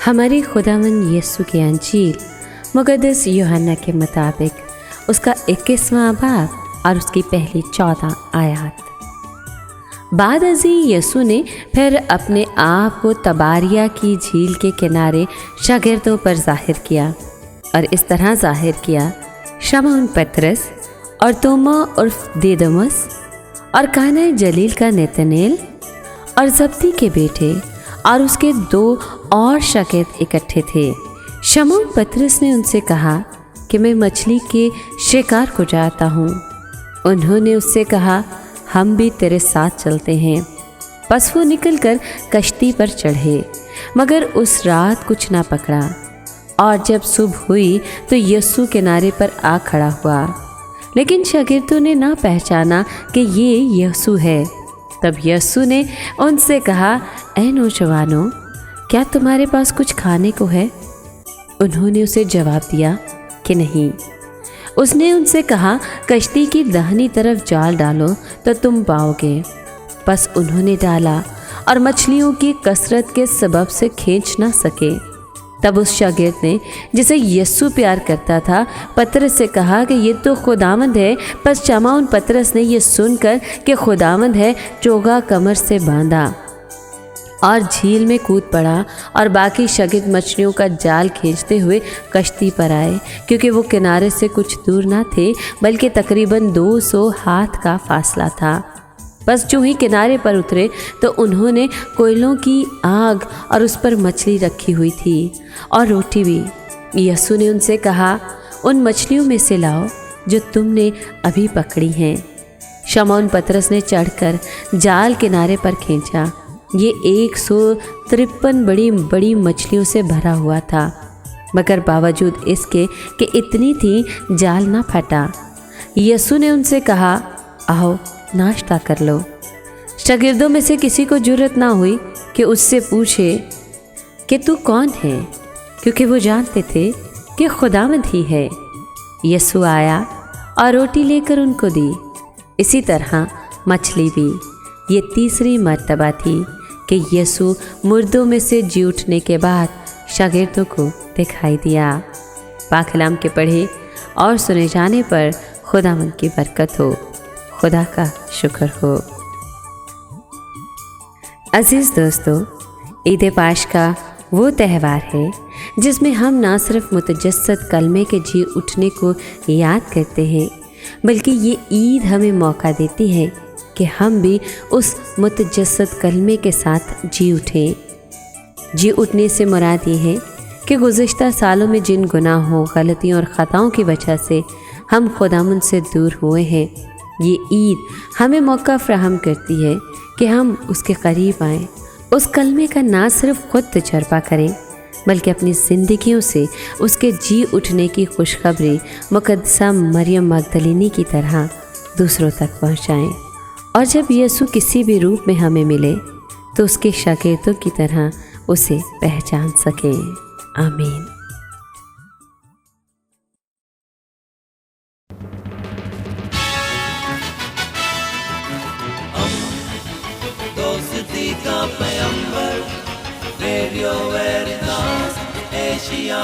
हमारे खुदावंद यीशु की अंजील मुक़द्दस यूहन्ना के मुताबिक उसका 21वां बाब और उसकी पहली 14 आयत। बाद अज़ी यीशु ने फिर अपने आप को तबारिया की झील के किनारे शागिर्दों पर ज़ाहिर किया और इस तरह ज़ाहिर किया, शमौन पतरस और तोमा उर्फ दिदुमुस और काना जलील का नतनेल और जब्दी के बेटे और उसके 2 और शागिर्द इकट्ठे थे। शमौन पतरस ने उनसे कहा कि मैं मछली के शिकार को जाता हूँ। उन्होंने उससे कहा, हम भी तेरे साथ चलते हैं। बस वो निकलकर कश्ती पर चढ़े, मगर उस रात कुछ ना पकड़ा। और जब सुबह हुई तो यीशु किनारे पर आ खड़ा हुआ, लेकिन शागिर्दों ने ना पहचाना कि ये यीशु है। तब यीशु ने उनसे कहा, ऐ नौजवानों, क्या तुम्हारे पास कुछ खाने को है? उन्होंने उसे जवाब दिया कि नहीं। उसने उनसे कहा, कश्ती की दाहिनी तरफ जाल डालो तो तुम पाओगे। बस उन्होंने डाला और मछलियों की कसरत के सबब से खींच ना सके। तब उस शागिर्द ने, जिसे यीशु प्यार करता था, पतरस से कहा कि ये तो खुदावंद है। बस शमौन पतरस ने यह सुनकर कि खुदावंद है, चोगा कमर से बांधा और झील में कूद पड़ा और बाकी शागिर्द मछलियों का जाल खींचते हुए कश्ती पर आए, क्योंकि वो किनारे से कुछ दूर ना थे, बल्कि तकरीबन 200 हाथ का फासला था। बस जो ही किनारे पर उतरे तो उन्होंने कोयलों की आग और उस पर मछली रखी हुई थी और रोटी भी। यीशु ने उनसे कहा, उन मछलियों में से लाओ जो तुमने अभी पकड़ी हैं। शमौन पतरस ने चढ़कर जाल किनारे पर खींचा। ये 153 बड़ी मछलियों से भरा हुआ था, मगर बावजूद इसके कि इतनी थी, जाल ना फटा। यीशु ने उनसे कहा, आओ नाश्ता कर लो। शागिर्दों में से किसी को जुर्रत ना हुई कि उससे पूछे कि तू कौन है, क्योंकि वो जानते थे कि खुदावंद ही है। यीशु आया और रोटी लेकर उनको दी, इसी तरह मछली भी। ये तीसरी मर्तबा थी कि यीशु मुर्दों में से जी उठने के बाद शागिर्दों को दिखाई दिया। पाक कलाम के पढ़े और सुने जाने पर खुदावंद की बरकत हो। खुदा का शुक्र हो। अजीज़ दोस्तों, ईद पाश का वो त्यौहार है जिसमें हम ना सिर्फ मुतजस्सद कलमे के जी उठने को याद करते हैं, बल्कि ये ईद हमें मौका देती है कि हम भी उस मुतजस्सद कलमे के साथ जी उठें। जी उठने से मुराद ये है कि गुज़िश्ता सालों में जिन गुनाहों, गलतियों और ख़ताओं की वजह से हम खुदावंद से दूर हुए हैं, ये ईद हमें मौका फ़राहम करती है कि हम उसके करीब आएँ, उस कलमे का ना सिर्फ ख़ुद तजर्बा करें, बल्कि अपनी ज़िंदगियों से उसके जी उठने की खुशखबरी मुक़द्दसा मरियम मगदलिनी की तरह दूसरों तक पहुँचाएँ। और जब यीशु किसी भी रूप में हमें मिले तो उसके शागिर्दों की तरह उसे पहचान सकें। आमीन। दोस्ती का पैगंबर, रेडियो वेरितास एशिया।